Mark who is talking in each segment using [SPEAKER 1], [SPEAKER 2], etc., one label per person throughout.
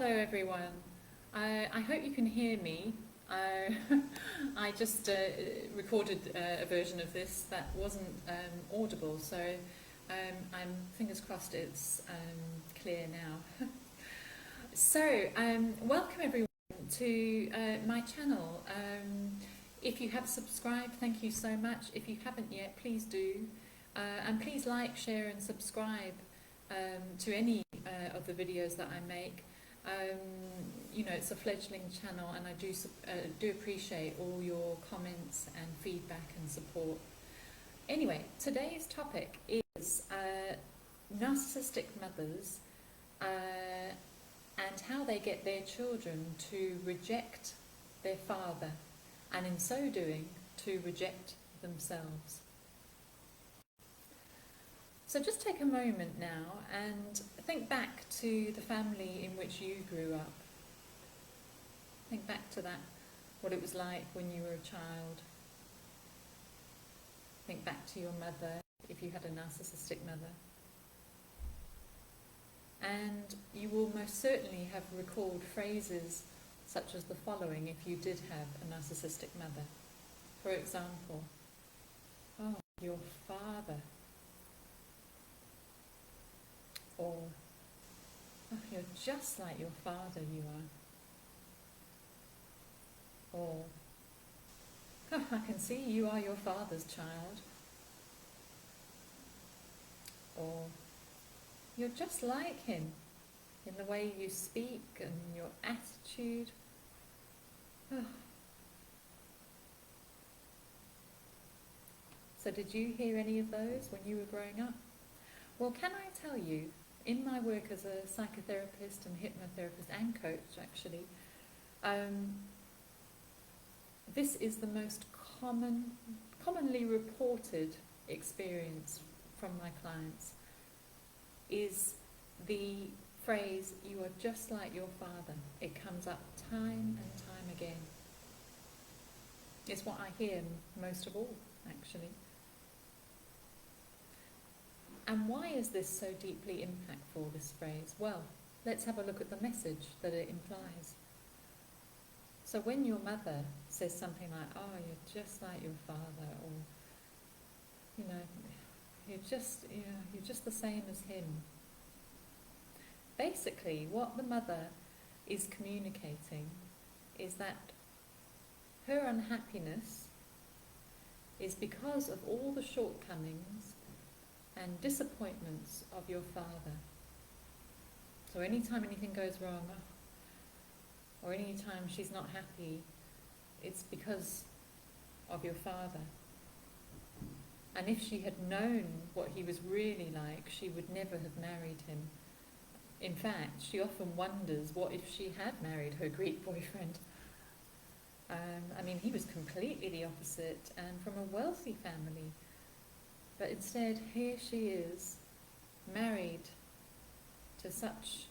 [SPEAKER 1] Hello everyone. I hope you can hear me. I just recorded a version of this that wasn't audible, so I'm fingers crossed it's clear now. So welcome everyone to my channel. If you have subscribed, thank you so much. If you haven't yet, please do. And please like, share and subscribe to any of the videos that I make. You know, it's a fledgling channel, and I do appreciate all your comments and feedback and support. Anyway, today's topic is narcissistic mothers and how they get their children to reject their father, and in so doing, to reject themselves. So just take a moment now and think back to the family in which you grew up. Think back to that, what it was like when you were a child. Think back to your mother, if you had a narcissistic mother. And you will most certainly have recalled phrases such as the following if you did have a narcissistic mother. For example, "Oh, your father." Or, "Oh, you're just like your father, you are." Or, "Oh, I can see you are your father's child." Or, "You're just like him in the way you speak and your attitude." Oh. So did you hear any of those when you were growing up? Well, can I tell you, in my work as a psychotherapist and hypnotherapist and coach, actually, this is the most commonly reported experience from my clients, is the phrase, "You are just like your father." It comes up time and time again. It's what I hear most of all, actually. And why is this so deeply impactful, this phrase? Well, let's have a look at the message that it implies. So when your mother says something like, "Oh, you're just like your father," or, you know, you're just the same as him. Basically, what the mother is communicating is that her unhappiness is because of all the shortcomings and disappointments of your father. So anytime anything goes wrong, or anytime she's not happy, it's because of your father. And if she had known what he was really like, she would never have married him. In fact, she often wonders what if she had married her Greek boyfriend. I mean, he was completely the opposite and from a wealthy family. But instead, here she is, married to such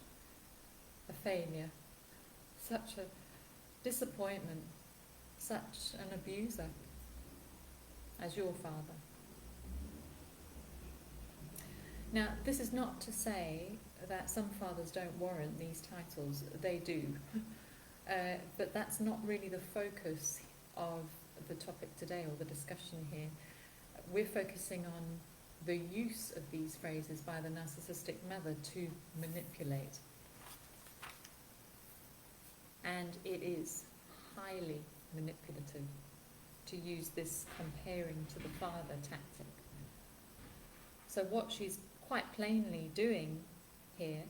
[SPEAKER 1] a failure, such a disappointment, such an abuser as your father. Now, this is not to say that some fathers don't warrant these titles. They do. But that's not really the focus of the topic today, or the discussion here. We're focusing on the use of these phrases by the narcissistic mother to manipulate. And it is highly manipulative to use this comparing to the father tactic. So what she's quite plainly doing here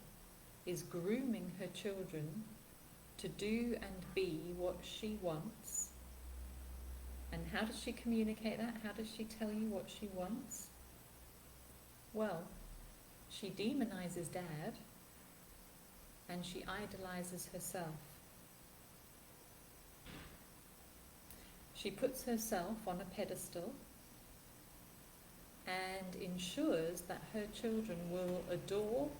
[SPEAKER 1] is grooming her children to do and be what she wants. And how does she communicate that? How does she tell you what she wants? Well, she demonizes Dad, and she idolizes herself. She puts herself on a pedestal and ensures that her children will adore,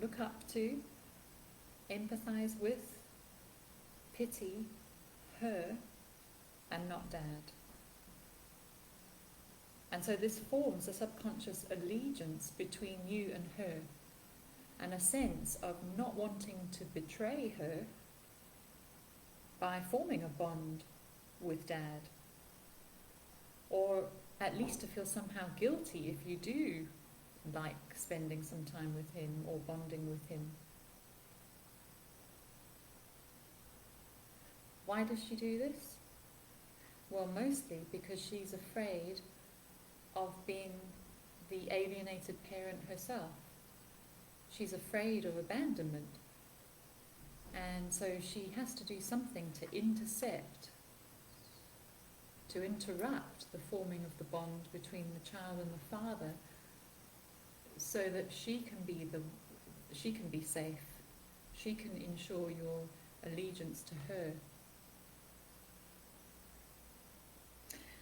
[SPEAKER 1] look up to, empathize with, pity her, and not Dad. And so this forms a subconscious allegiance between you and her. and a sense of not wanting to betray her by forming a bond with Dad, or at least to feel somehow guilty if you do like spending some time with him or bonding with him. Why does she do this? Well, mostly because she's afraid of being the alienated parent herself. She's afraid of abandonment. And so she has to do something to intercept, to interrupt the forming of the bond between the child and the father, so that she can be safe. She can ensure your allegiance to her.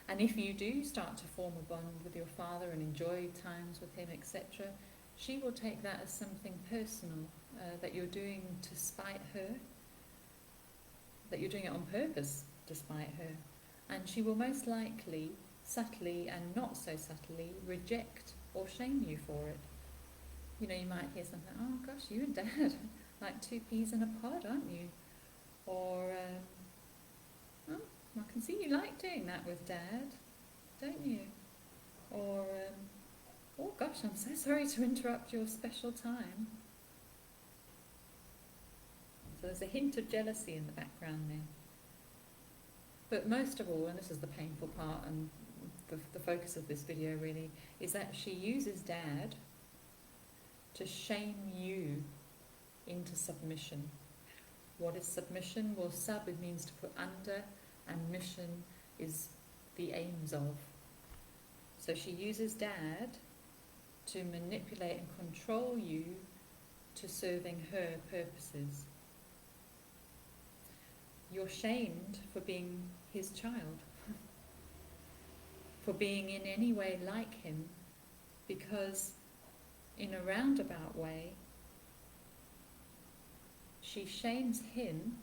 [SPEAKER 1] And if you do start to form a bond with your father and enjoy times with him, etc., she will take that as something personal, that you're doing to spite her, that you're doing it on purpose to spite her. And she will most likely, subtly and not so subtly, reject or shame you for it. You know, you might hear something, oh gosh, you and Dad, like two peas in a pod, aren't you? Or, oh, I can see you like doing that with Dad, don't you? Or, oh gosh, I'm so sorry to interrupt your special time. So there's a hint of jealousy in the background there. But most of all, and this is the painful part and the focus of this video really, is that she uses Dad to shame you into submission. What is submission? Well, sub, it means to put under, and mission is the aims of. So she uses Dad to manipulate and control you to serving her purposes. You're shamed for being his child, for being in any way like him, because in a roundabout way, she shames him,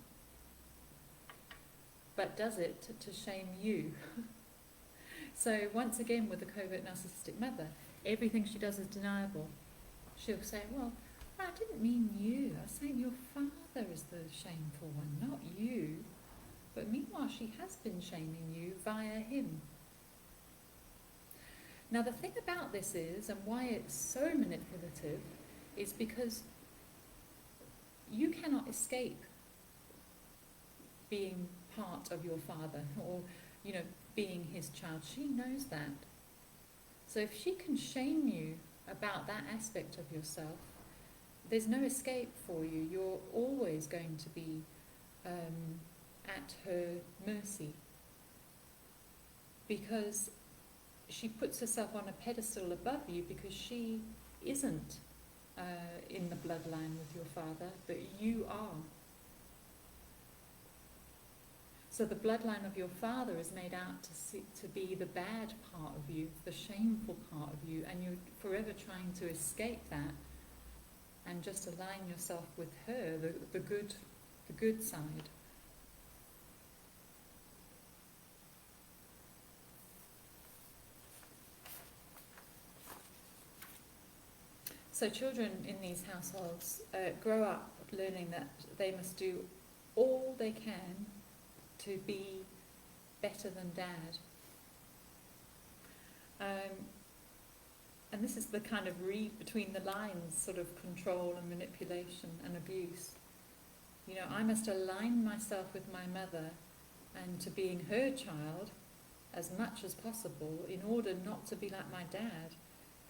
[SPEAKER 1] but does it to shame you. So once again, with the covert narcissistic mother, everything she does is deniable. She'll say, well, I didn't mean you. I was saying your father is the shameful one, not you. But meanwhile, she has been shaming you via him. Now, the thing about this is, and why it's so manipulative, is because you cannot escape being part of your father, or, you know, being his child. She knows that. So if she can shame you about that aspect of yourself, there's no escape for you. You're always going to be at her mercy, because she puts herself on a pedestal above you, because she isn't in the bloodline with your father, but you are. So the bloodline of your father is made out to be the bad part of you, the shameful part of you, and you're forever trying to escape that and just align yourself with her, the good side. So children in these households grow up learning that they must do all they can to be better than Dad. And this is the kind of read between the lines sort of control and manipulation and abuse. You know, I must align myself with my mother and to being her child as much as possible in order not to be like my dad,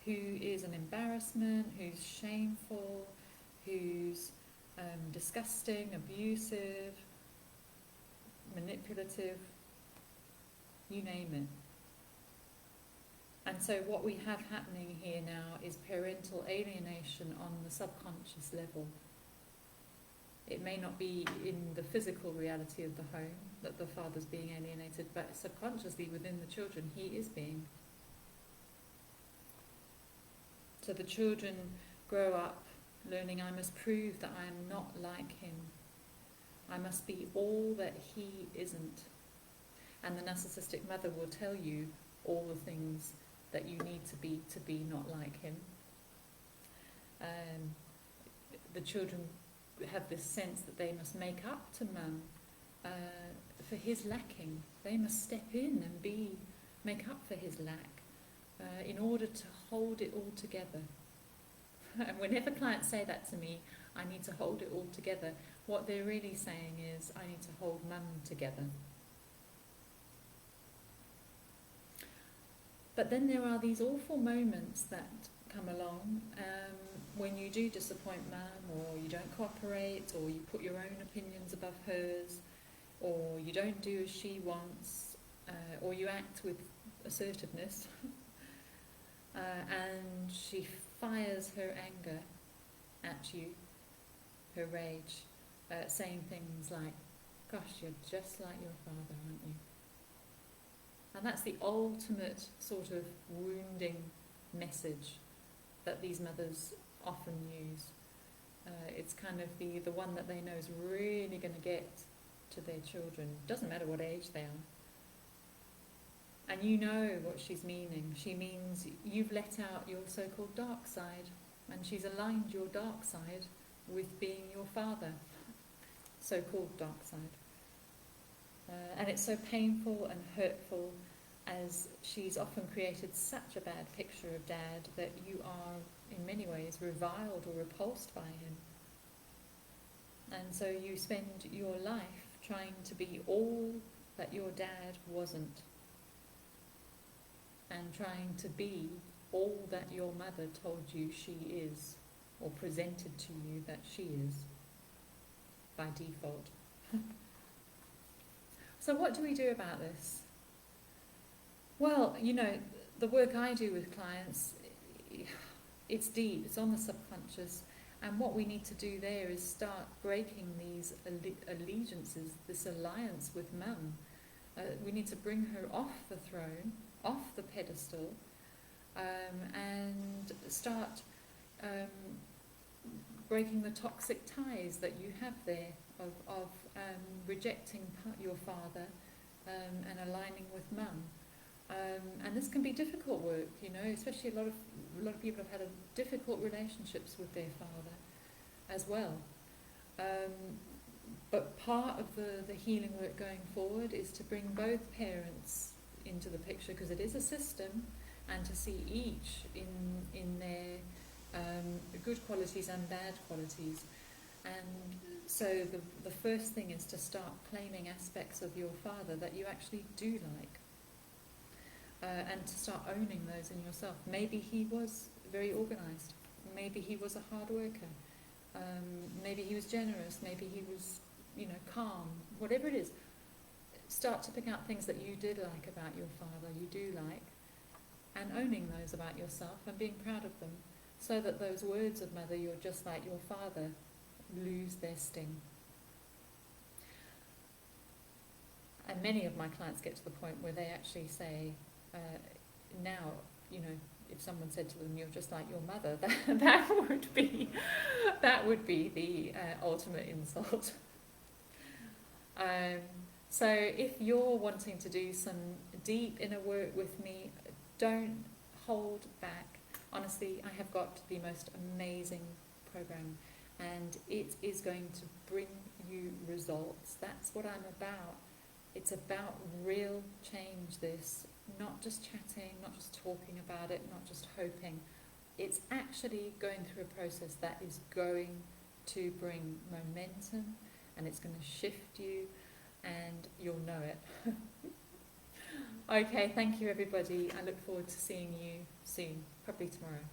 [SPEAKER 1] who is an embarrassment, who's shameful, who's disgusting, abusive, manipulative, you name it. And so what we have happening here now is parental alienation on the subconscious level. It may not be in the physical reality of the home that the father's being alienated, but subconsciously within the children he is being. So the children grow up learning, I must prove that I am not like him. I must be all that he isn't. And the narcissistic mother will tell you all the things that you need to be not like him. the children have this sense that they must make up to mum for his lacking. They must step in and make up for his lack in order to hold it all together. And whenever clients say that to me, I need to hold it all together, what they're really saying is, I need to hold mum together. But then there are these awful moments that come along when you do disappoint mum, or you don't cooperate, or you put your own opinions above hers, or you don't do as she wants, or you act with assertiveness, and she fires her anger at you, her rage, saying things like, gosh, you're just like your father, aren't you? And that's the ultimate sort of wounding message that these mothers often use. It's kind of the one that they know is really going to get to their children. Doesn't matter what age they are. And you know what she's meaning. She means you've let out your so-called dark side, and she's aligned your dark side with being your father, so-called dark side. And it's so painful and hurtful, as she's often created such a bad picture of Dad that you are in many ways reviled or repulsed by him. And so you spend your life trying to be all that your dad wasn't, and trying to be all that your mother told you she is, or presented to you that she is, by default. So what do we do about this? Well, you know, the work I do with clients, it's deep, it's on the subconscious, and what we need to do there is start breaking these allegiances, this alliance with mum. We need to bring her off the throne, off the pedestal, and start breaking the toxic ties that you have there of rejecting your father and aligning with mum. And this can be difficult work, you know, especially a lot of people have had difficult relationships with their father as well. But part of the healing work going forward is to bring both parents into the picture, because it is a system, and to see each in their good qualities and bad qualities. And so the first thing is to start claiming aspects of your father that you actually do like. And to start owning those in yourself. Maybe he was very organised. Maybe he was a hard worker. Maybe he was generous. Maybe he was, you know, calm. Whatever it is, start to pick out things that you did like about your father, you do like, and owning those about yourself and being proud of them, so that those words of mother, you're just like your father, lose their sting. And many of my clients get to the point where they actually say, now, you know, if someone said to them, "You're just like your mother," that would be the ultimate insult. So if you're wanting to do some deep inner work with me, don't hold back. Honestly, I have got the most amazing program, and it is going to bring you results. That's what I'm about. It's about real change, this. Not just chatting, not just talking about it, not just hoping. It's actually going through a process that is going to bring momentum, and it's going to shift you, and you'll know it. Okay, thank you everybody. I look forward to seeing you soon, probably tomorrow.